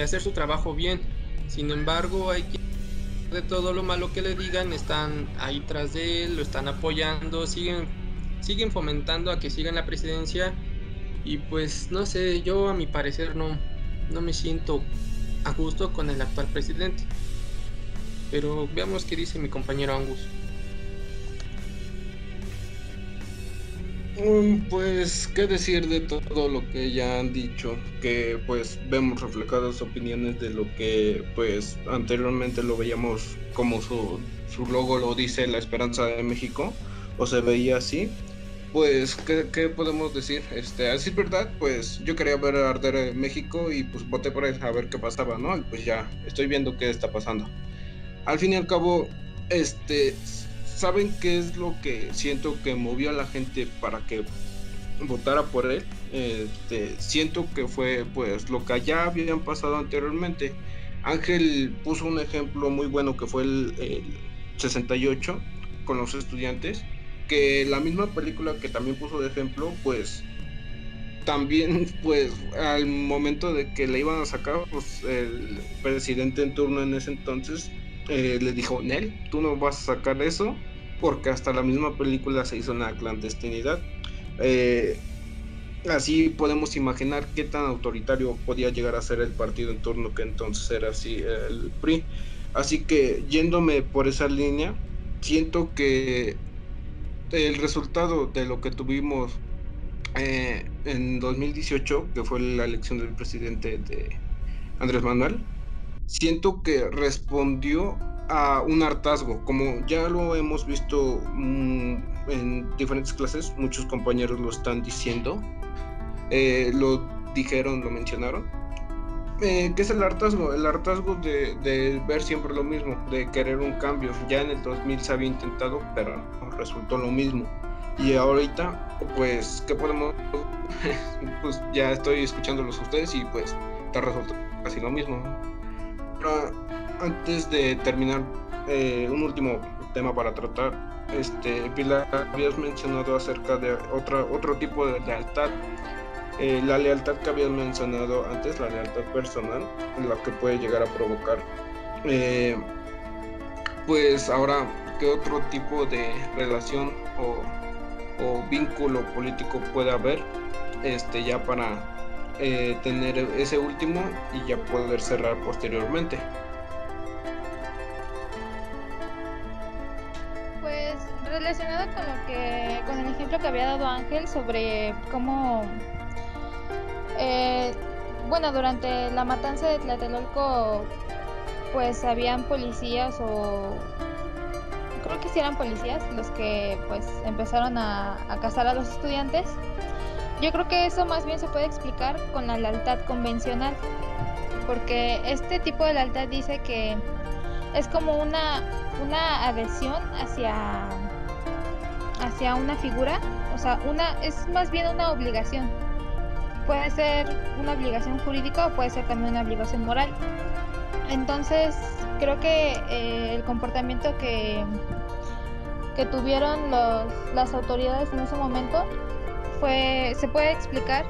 Speaker 4: hacer su trabajo bien. Sin embargo, hay quienes, de todo lo malo que le digan, están ahí tras de él, lo están apoyando, siguen fomentando a que siga en la presidencia. Y pues no sé, yo a mi parecer no me siento a gusto con el actual presidente. Pero veamos qué dice mi compañero Angus.
Speaker 5: Pues qué decir de todo lo que ya han dicho, que pues vemos reflejadas opiniones de lo que pues anteriormente lo veíamos como su logo lo dice, la esperanza de México, o se veía así. Pues ¿qué podemos decir? A decir verdad, pues yo quería ver arder México y pues voté por él a ver qué pasaba, ¿no? Y pues ya estoy viendo qué está pasando. Al fin y al cabo, ¿saben qué es lo que siento que movió a la gente para que votara por él? Siento que fue pues lo que ya habían pasado anteriormente. Ángel puso un ejemplo muy bueno que fue el 68 con los estudiantes, que la misma película que también puso de ejemplo, pues también pues al momento de que le iban a sacar, pues el presidente en turno en ese entonces le dijo: Nel, tú no vas a sacar eso, porque hasta la misma película se hizo en la clandestinidad. Así podemos imaginar qué tan autoritario podía llegar a ser el partido en turno, que entonces era así el PRI. Así que yéndome por esa línea, siento que el resultado de lo que tuvimos en 2018, que fue la elección del presidente de Andrés Manuel, siento que respondió a un hartazgo, como ya lo hemos visto en diferentes clases, muchos compañeros lo están diciendo, lo dijeron, lo mencionaron, que es el hartazgo de ver siempre lo mismo, de querer un cambio. Ya en el 2000 se había intentado, pero no resultó lo mismo. Y ahorita, pues, ¿qué podemos? Pues ya estoy escuchándolos a ustedes y pues te resulta casi lo mismo. Pero antes de terminar, un último tema para tratar. Pilar, habías mencionado acerca de otro tipo de lealtad. La lealtad que habías mencionado antes, la lealtad personal, la que puede llegar a provocar. Pues ahora, ¿qué otro tipo de relación o vínculo político puede haber ya para tener ese último y ya poder cerrar posteriormente?
Speaker 6: Pues relacionado con el ejemplo que había dado Ángel sobre cómo bueno, durante la matanza de Tlatelolco pues habían policías, o creo que sí eran policías los que pues empezaron a cazar a los estudiantes. Yo creo que eso más bien se puede explicar con la lealtad convencional, porque este tipo de lealtad dice que es como una adhesión hacia una figura, o sea, es más bien una obligación. Puede ser una obligación jurídica o puede ser también una obligación moral. Entonces, creo que el comportamiento que tuvieron las autoridades en ese momento se puede explicar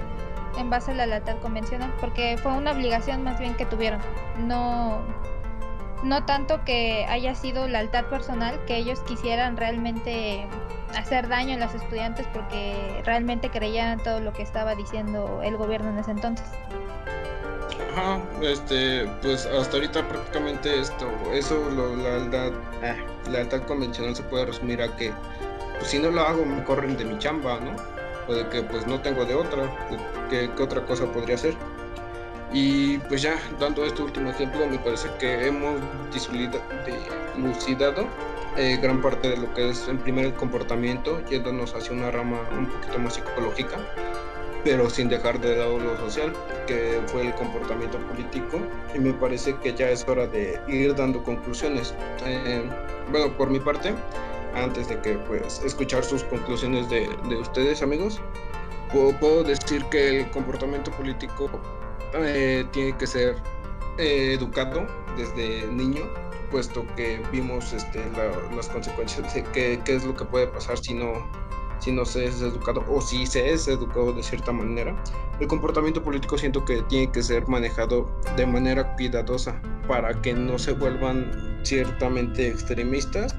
Speaker 6: en base a la lealtad convencional, porque fue una obligación más bien que tuvieron, no tanto que haya sido lealtad personal, que ellos quisieran realmente hacer daño a los estudiantes porque realmente creían en todo lo que estaba diciendo el gobierno en ese entonces.
Speaker 5: Ajá, pues hasta ahorita prácticamente la lealtad convencional se puede resumir a que pues, si no lo hago me corren de mi chamba, ¿no? O de que pues no tengo de otra, ¿qué otra cosa podría hacer? Y pues ya, dando este último ejemplo, me parece que hemos dilucidado gran parte de lo que es en primer el comportamiento, yéndonos hacia una rama un poquito más psicológica, pero sin dejar de lado lo social, que fue el comportamiento político, y me parece que ya es hora de ir dando conclusiones. Bueno, por mi parte, antes de que pues escuchar sus conclusiones de ustedes, amigos, puedo decir que el comportamiento político tiene que ser educado desde niño, puesto que vimos las consecuencias de qué es lo que puede pasar si no se es educado, o si se es educado de cierta manera. El comportamiento político siento que tiene que ser manejado de manera cuidadosa para que no se vuelvan ciertamente extremistas,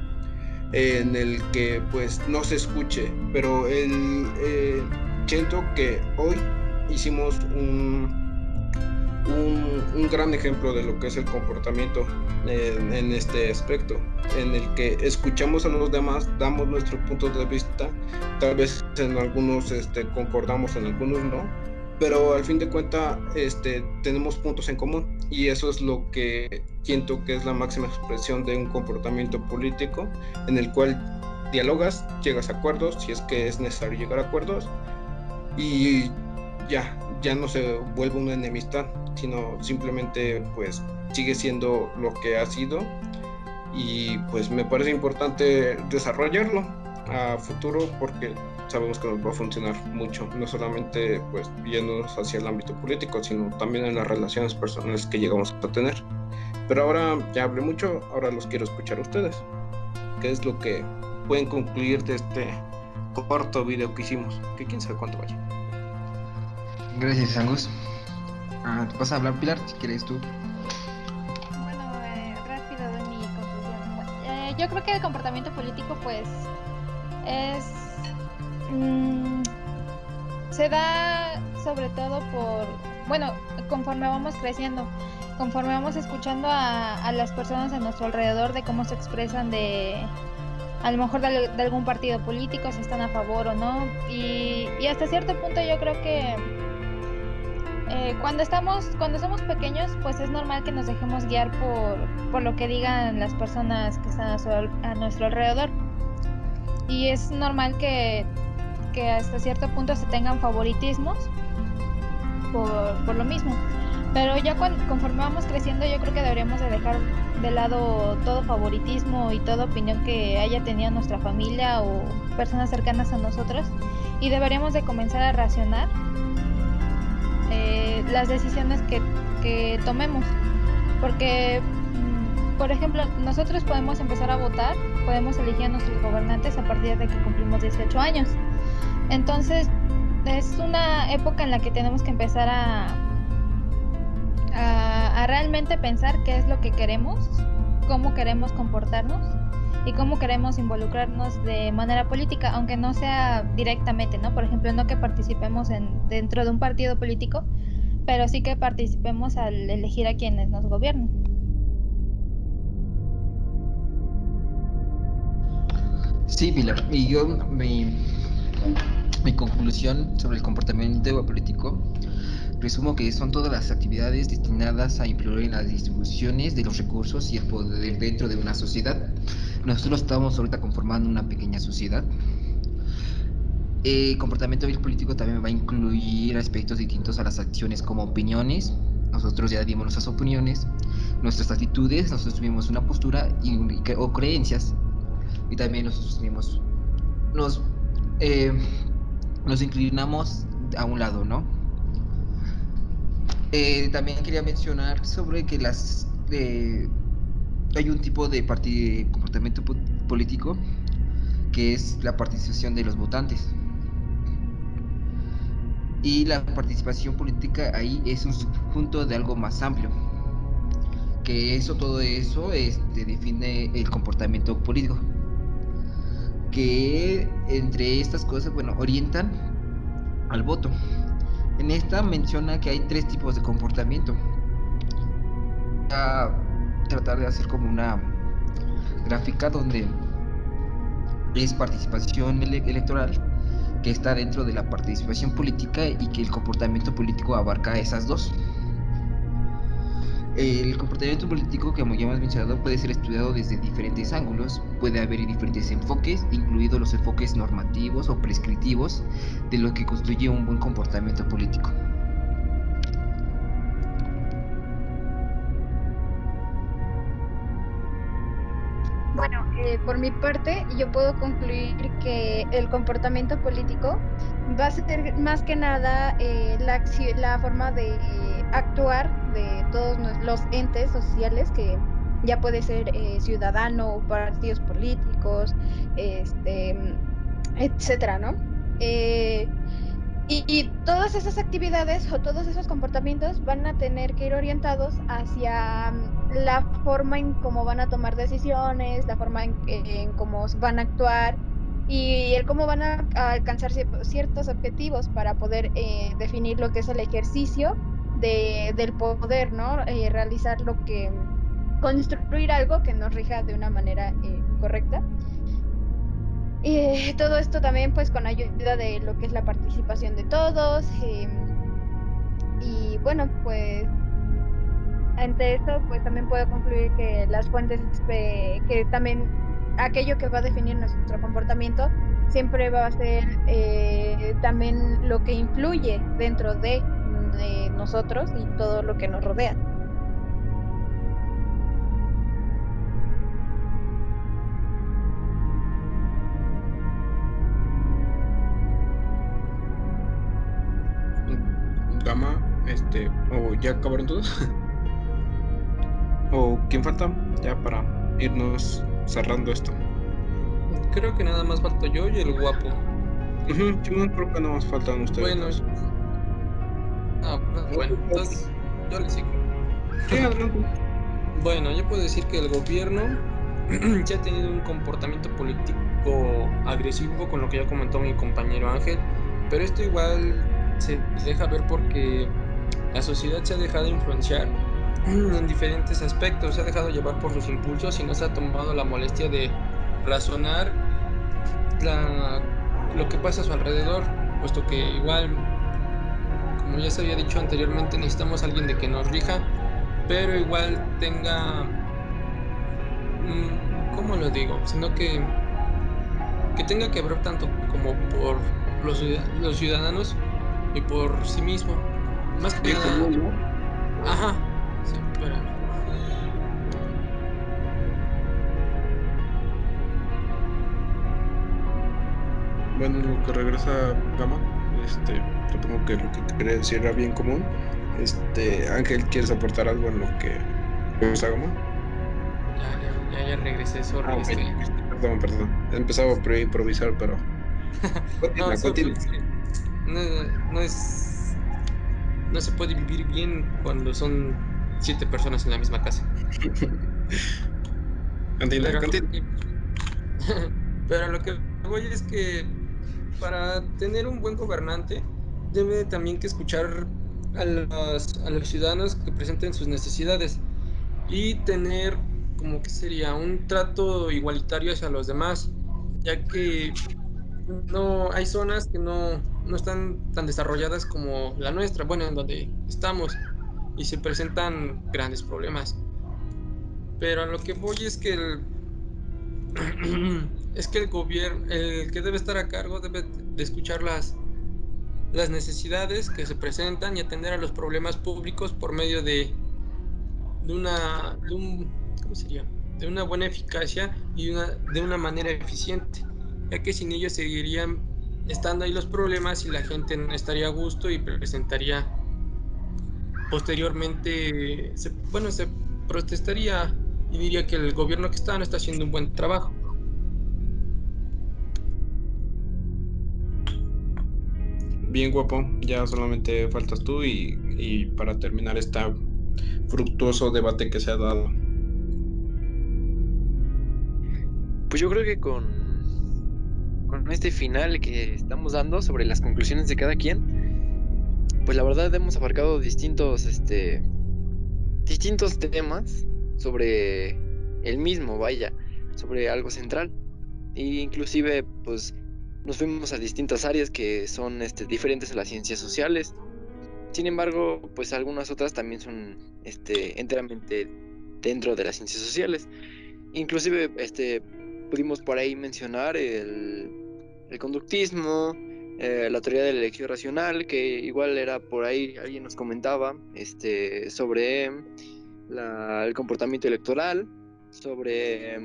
Speaker 5: en el que pues no se escuche, pero siento que hoy hicimos un gran ejemplo de lo que es el comportamiento en este aspecto, en el que escuchamos a los demás, damos nuestros puntos de vista, tal vez en algunos concordamos, en algunos no, pero al fin de cuentas tenemos puntos en común, y eso es lo que siento que es la máxima expresión de un comportamiento político, en el cual dialogas, llegas a acuerdos si es que es necesario llegar a acuerdos, y ya no se vuelve una enemistad, sino simplemente pues sigue siendo lo que ha sido, y pues me parece importante desarrollarlo a futuro, porque sabemos que nos va a funcionar mucho, no solamente pues yéndonos hacia el ámbito político, sino también en las relaciones personales que llegamos a tener. Pero ahora ya hablé mucho, ahora los quiero escuchar a ustedes. ¿Qué es lo que pueden concluir de este corto video que hicimos? Que quién sabe cuánto vaya.
Speaker 3: Gracias, Angus. Te vas a hablar, Pilar, si quieres tú.
Speaker 6: Bueno, rápido de mi conclusión. Yo creo que el comportamiento político pues se da sobre todo conforme vamos creciendo, conforme vamos escuchando a las personas a nuestro alrededor, de cómo se expresan a lo mejor de algún partido político, si están a favor o no, y hasta cierto punto yo creo que cuando somos pequeños pues es normal que nos dejemos guiar por lo que digan las personas que están a nuestro alrededor, y es normal que hasta cierto punto se tengan favoritismos, por lo mismo. Pero ya conforme vamos creciendo, yo creo que deberíamos de dejar de lado todo favoritismo y toda opinión que haya tenido nuestra familia o personas cercanas a nosotros, y deberíamos de comenzar a racionar las decisiones que tomemos. Porque, por ejemplo, nosotros podemos empezar a votar, podemos elegir a nuestros gobernantes a partir de que cumplimos 18 años. Entonces, es una época en la que tenemos que empezar a realmente pensar qué es lo que queremos, cómo queremos comportarnos y cómo queremos involucrarnos de manera política, aunque no sea directamente, ¿no? Por ejemplo, no que participemos dentro de un partido político, pero sí que participemos al elegir a quienes nos gobiernan.
Speaker 3: Sí, Pilar. Y yo, mi conclusión sobre el comportamiento político, resumo que son todas las actividades destinadas a influir en las distribuciones de los recursos y el poder dentro de una sociedad. Nosotros estamos ahorita conformando una pequeña sociedad. El comportamiento político también va a incluir aspectos distintos a las acciones, como opiniones. Nosotros ya dimos nuestras opiniones, nuestras actitudes, nosotros tuvimos una postura o creencias, y también nosotros mismos nos inclinamos a un lado, ¿no? También quería mencionar sobre que hay un tipo de comportamiento político que es la participación de los votantes. Y la participación política ahí es un subconjunto de algo más amplio, que todo eso define el comportamiento político, que entre estas cosas, orientan al voto. En esta menciona que hay 3 tipos de comportamiento. Voy a tratar de hacer como una gráfica donde es participación electoral, que está dentro de la participación política, y que el comportamiento político abarca esas dos. El comportamiento político, como ya hemos mencionado, puede ser estudiado desde diferentes ángulos. Puede haber diferentes enfoques, incluidos los enfoques normativos o prescriptivos de lo que constituye un buen comportamiento político.
Speaker 7: Bueno, por mi parte, yo puedo concluir que el comportamiento político va a ser más que nada la forma de actuar de todos los entes sociales, que ya puede ser ciudadano, partidos políticos, etcétera, ¿no? Y todas esas actividades o todos esos comportamientos van a tener que ir orientados hacia la forma en cómo van a tomar decisiones, la forma en cómo van a actuar, y el cómo van a alcanzar ciertos objetivos para poder definir lo que es el ejercicio del poder, ¿no? Realizar construir algo que nos rija de una manera correcta. Y todo esto también pues con ayuda de lo que es la participación de todos. Y bueno, pues ante esto pues también puedo concluir que las fuentes, que también aquello que va a definir nuestro comportamiento siempre va a ser también lo que influye dentro de nosotros y todo lo que nos rodea.
Speaker 5: Gama, o ya acabaron todos. ¿O quién falta? Ya para irnos cerrando esto.
Speaker 4: Creo que nada más falto yo y el guapo.
Speaker 5: Simón, creo que nada más faltan ustedes.
Speaker 4: Bueno, bueno, entonces yo les sigo.
Speaker 5: Sí, adelante.
Speaker 4: Bueno, yo puedo decir que el gobierno ya ha tenido un comportamiento político agresivo, con lo que ya comentó mi compañero Ángel, pero esto igual se deja ver porque la sociedad se ha dejado influenciar en diferentes aspectos, se ha dejado llevar por sus impulsos y no se ha tomado la molestia de razonar lo que pasa a su alrededor, puesto que igual, como ya se había dicho anteriormente, necesitamos a alguien de que nos rija, pero igual tenga, ¿cómo lo digo? Sino que tenga que ver tanto como por los ciudadanos y por sí mismo. Más que
Speaker 2: bien
Speaker 4: nada.
Speaker 2: común, ¿no?
Speaker 4: Ajá. Sí, espérame.
Speaker 5: Bueno, lo que regresa Gama, supongo que lo que quería decir era bien común. Ángel, ¿quieres aportar algo en lo que regresa Gama?
Speaker 4: Ya regresé, sorry.
Speaker 5: Ah, ok. Perdón. Empezaba por improvisar, pero
Speaker 4: No, sorry,
Speaker 5: continúa.
Speaker 4: es que no no se puede vivir bien cuando son 7 personas en la misma casa.
Speaker 5: Continúa,
Speaker 4: Pero
Speaker 5: continúa.
Speaker 4: pero lo que voy es que para tener un buen gobernante debe también que escuchar a los ciudadanos que presenten sus necesidades y tener como que sería un trato igualitario hacia los demás, ya que no hay zonas que no están tan desarrolladas como la nuestra, bueno, en donde estamos, y se presentan grandes problemas. Pero a lo que voy es que es que el gobierno, el que debe estar a cargo, debe de escuchar las necesidades que se presentan y atender a los problemas públicos por medio de un, ¿cómo sería? De una buena eficacia y de una manera eficiente, ya que sin ello seguirían estando ahí los problemas y la gente no estaría a gusto y presentaría posteriormente, se protestaría y diría que el gobierno que está no está haciendo un buen trabajo.
Speaker 5: Bien guapo, ya solamente faltas tú y para terminar este fructuoso debate que se ha dado.
Speaker 2: Pues yo creo que con este final que estamos dando sobre las conclusiones de cada quien, pues la verdad hemos abarcado distintos temas sobre el mismo, vaya, sobre algo central. E inclusive, pues, nos fuimos a distintas áreas que son diferentes a las ciencias sociales. Sin embargo, pues algunas otras también son enteramente dentro de las ciencias sociales. Inclusive, pudimos por ahí mencionar el conductismo, la teoría de la elección racional, que igual era por ahí, alguien nos comentaba, sobre el comportamiento electoral, sobre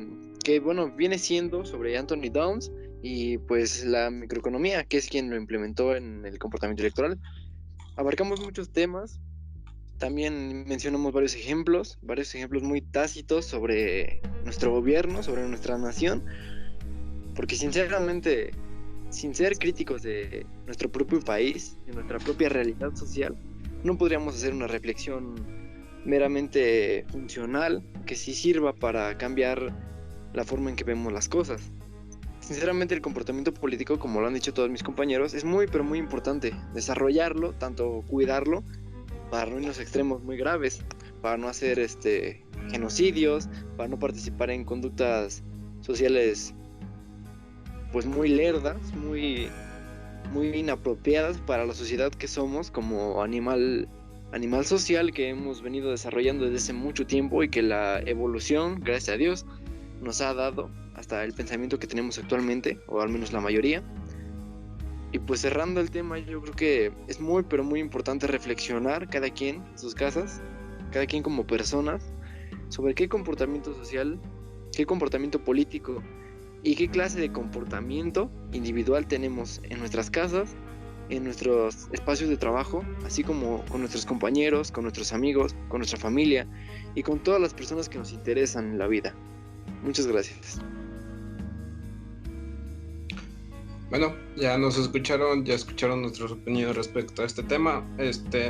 Speaker 2: que, bueno, viene siendo sobre Anthony Downs y pues la microeconomía, que es quien lo implementó en el comportamiento electoral. Abarcamos muchos temas, también mencionamos varios ejemplos muy tácitos sobre nuestro gobierno, sobre nuestra nación, porque sinceramente, sin ser críticos de nuestro propio país, de nuestra propia realidad social, no podríamos hacer una reflexión meramente funcional que sí sirva para cambiar la forma en que vemos las cosas. Sinceramente, el comportamiento político, como lo han dicho todos mis compañeros, es muy pero muy importante desarrollarlo, tanto cuidarlo para no irnos a extremos muy graves, para no hacer genocidios, para no participar en conductas sociales pues muy lerdas, muy inapropiadas para la sociedad que somos como animal social que hemos venido desarrollando desde hace mucho tiempo y que la evolución, gracias a Dios, nos ha dado hasta el pensamiento que tenemos actualmente, o al menos la mayoría. Y pues cerrando el tema, yo creo que es muy pero muy importante reflexionar cada quien en sus casas, cada quien como personas, sobre qué comportamiento social, qué comportamiento político y qué clase de comportamiento individual tenemos en nuestras casas, en nuestros espacios de trabajo, así como con nuestros compañeros, con nuestros amigos, con nuestra familia y con todas las personas que nos interesan en la vida. Muchas gracias.
Speaker 5: Bueno, ya escucharon nuestras opiniones respecto a este tema.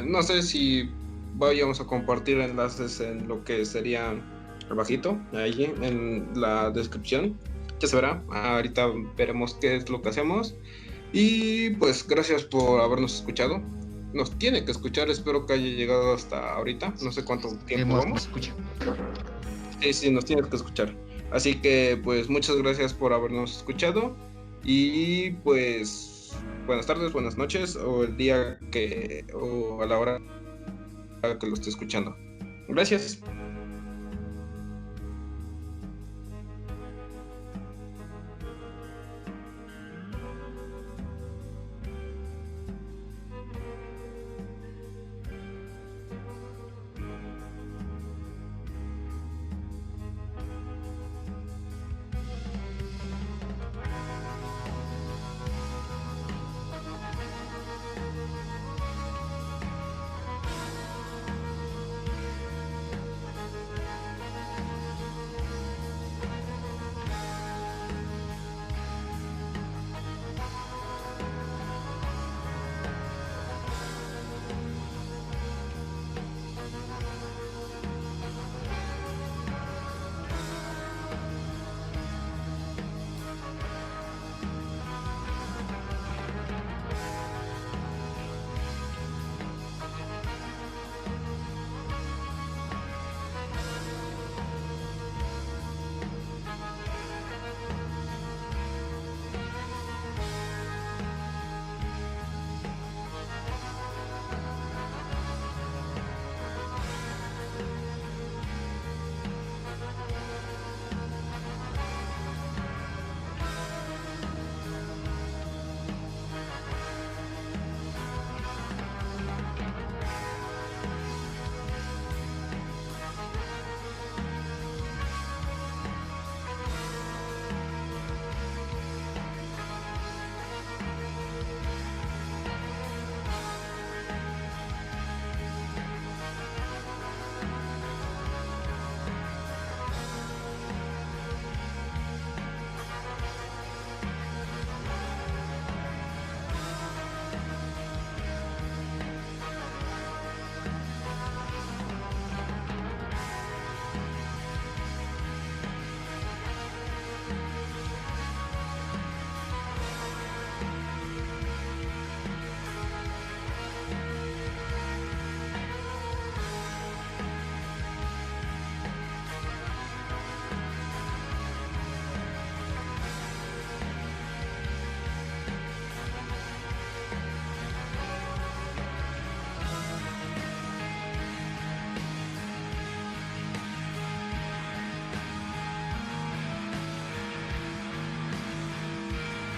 Speaker 5: No sé si vayamos a compartir enlaces en lo que sería abajito, ahí en la descripción. Ya se verá, ahorita veremos qué es lo que hacemos. Y pues gracias por habernos escuchado. Nos tiene que escuchar, espero que haya llegado hasta ahorita. No sé cuánto tiempo vamos. Sí, nos tienes que escuchar. Así que pues muchas gracias por habernos escuchado. Y pues buenas tardes, buenas noches o el día o a la hora que lo esté escuchando. Gracias.